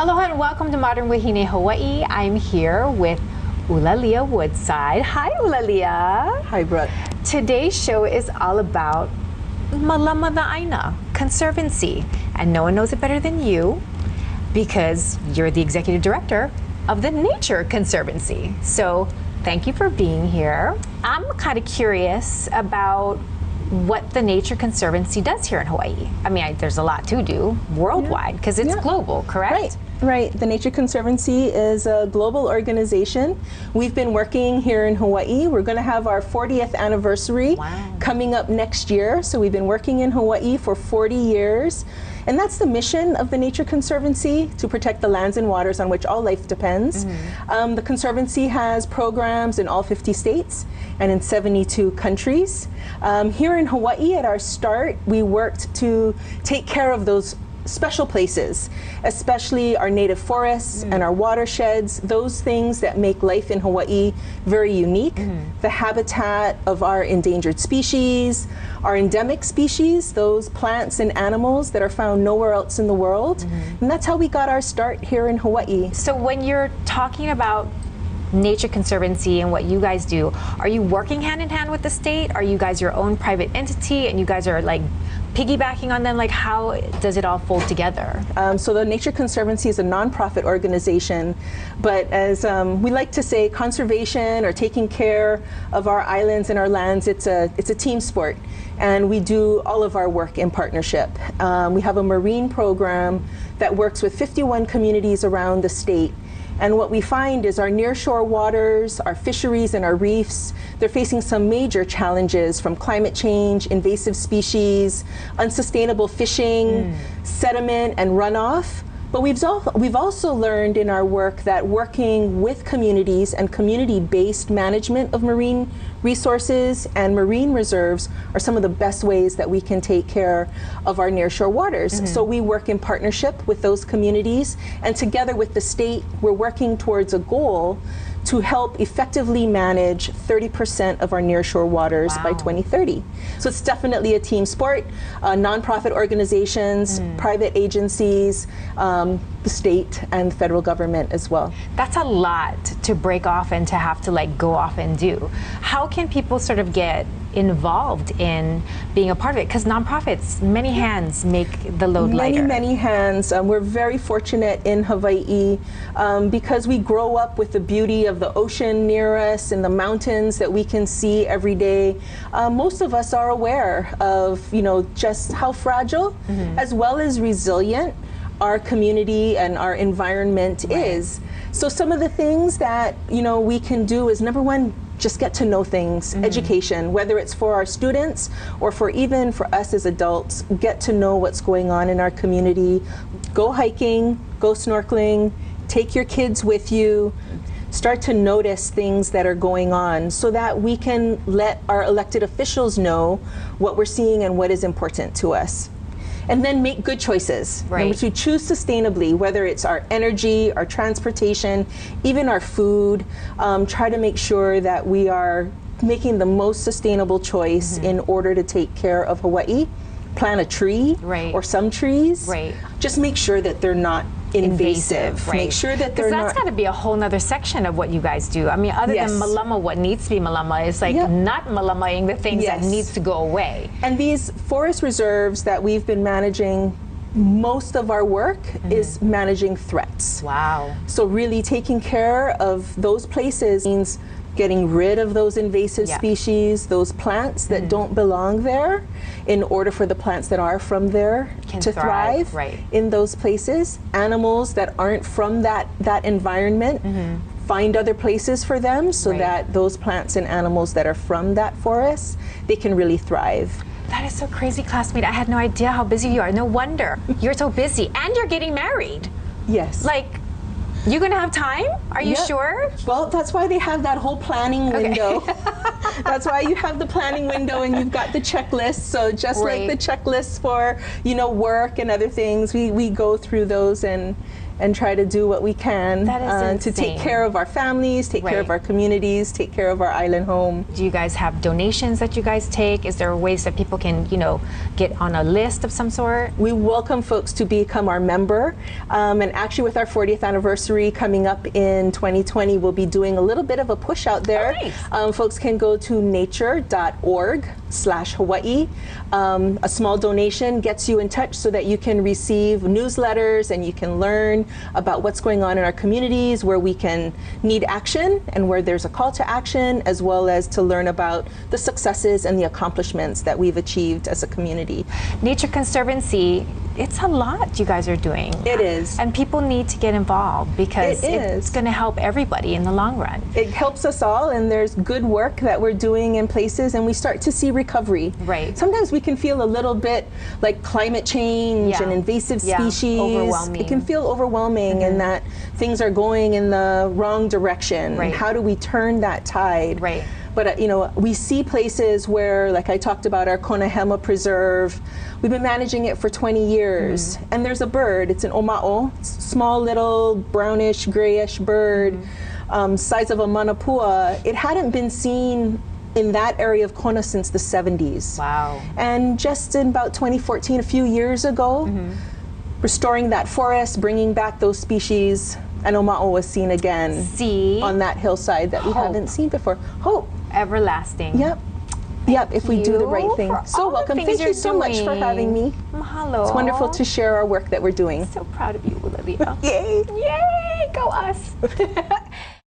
Aloha and welcome to Modern Wahine, Hawaii. I'm here with Ulalia Woodside. Hi, Ulalia. Hi, Brooke. Today's show is all about Malama the Aina, Conservancy. And no one knows it better than you because you're the executive director of the Nature Conservancy. So thank you for being here. I'm kind of curious about what the Nature Conservancy does here in Hawaii. I mean, there's a lot to do worldwide because it's global, correct? Right. The Nature Conservancy is a global organization. We've been working here in Hawaii. We're going to have our 40th anniversary coming up next year. So we've been working in Hawaii for 40 years. And that's the mission of the Nature Conservancy, to protect the lands and waters on which all life depends. The Conservancy has programs in all 50 states and in 72 countries. Here in Hawaii, at our start, we worked to take care of those special places, especially our native forests and our watersheds, those things that make life in Hawaii very unique. The habitat of our endangered species, our endemic species, those plants and animals that are found nowhere else in the world. And that's how we got our start here in Hawaii. So when you're talking about Nature Conservancy and what you guys do, are you working hand in hand with the state? Are you guys your own private entity and you guys are like piggybacking on them? Like, how does it all fold together? So the Nature Conservancy is a nonprofit organization, but as we like to say, conservation or taking care of our islands and our lands, it's a team sport, and we do all of our work in partnership. We have a marine program that works with 51 communities around the state. And what we find is our nearshore waters, our fisheries and our reefs, they're facing some major challenges from climate change, invasive species, unsustainable fishing, sediment and runoff. But we've also learned in our work that working with communities and community-based management of marine resources and marine reserves are some of the best ways that we can take care of our nearshore waters. So we work in partnership with those communities, and together with the state, we're working towards a goal to help effectively manage 30% of our nearshore waters by 2030. So it's definitely a team sport. Nonprofit organizations, private agencies, the state and the federal government as well. That's a lot to break off and to have to like go off and do. How can people sort of get involved in being a part of it? Because nonprofits, many hands make the load lighter. Many hands. We're very fortunate in Hawaii because we grow up with the beauty of the ocean near us and the mountains that we can see every day. Most of us are aware of, just how fragile as well as resilient our community and our environment is. So some of the things that we can do is, number one, just get to know things, education, whether it's for our students or even for us as adults, get to know what's going on in our community. Go hiking, go snorkeling, take your kids with you, start to notice things that are going on so that we can let our elected officials know what we're seeing and what is important to us. And then make good choices. Number two, choose sustainably, whether it's our energy, our transportation, even our food. Try to make sure that we are making the most sustainable choice in order to take care of Hawaii. Plant a tree or some trees. Just make sure that they're not invasive. Make sure that they're not. That's got to be a whole nother section of what you guys do. I mean, other than malama, what needs to be malama is like not malamaing the things that needs to go away. And these forest reserves that we've been managing, most of our work is managing threats. So really taking care of those places means getting rid of those invasive species, those plants that don't belong there, in order for the plants that are from there to thrive in those places. Animals that aren't from that environment, find other places for them so that those plants and animals that are from that forest, they can really thrive. That is so crazy, classmate. I had no idea how busy you are. No wonder you're so busy, and you're getting married. Like, you're gonna have time? Are you sure? Well, that's why they have that whole planning window. That's why you have the planning window and you've got the checklist. So just like the checklist for, work and other things, we go through those and and try to do what we can That is to take insane. care of our families, take care of Right. our communities, take care of our island home. Do you guys have donations that you guys take? Is there ways that people can, get on a list of some sort? We welcome folks to become our member. And actually, with our 40th anniversary coming up in 2020, we'll be doing a little bit of a push out there. Oh, nice. Folks can go to nature.org/Hawaii. A small donation gets you in touch so that you can receive newsletters and you can learn about what's going on in our communities, where we can need action and where there's a call to action, as well as to learn about the successes and the accomplishments that we've achieved as a community. Nature Conservancy, it's a lot you guys are doing. It is. And people need to get involved because It is. it's going to help everybody in the long run. It helps us all, and there's good work that we're doing in places, and we start to see recovery. Right. Sometimes we can feel a little bit like climate change Yeah. and invasive Yeah, species. overwhelming. It can feel overwhelming, and that things are going in the wrong direction. Right. How do we turn that tide? Right. But we see places where, like I talked about, our Konahema Preserve. We've been managing it for 20 years, and there's a bird. It's an oma'o, small little brownish, grayish bird, size of a manapua. It hadn't been seen in that area of Kona since the 70s. Wow. And just in about 2014, a few years ago, restoring that forest, bringing back those species, and oma'o was seen again See? on that hillside that we Hope. haven't seen before. Hope. Everlasting. Yep. Yep, if we do the right you thing. for So all the welcome. things Thank you you're so much for having me. Mahalo. It's wonderful to share our work that we're doing. So proud of you, Ulalia. Yay! Yay! Go us.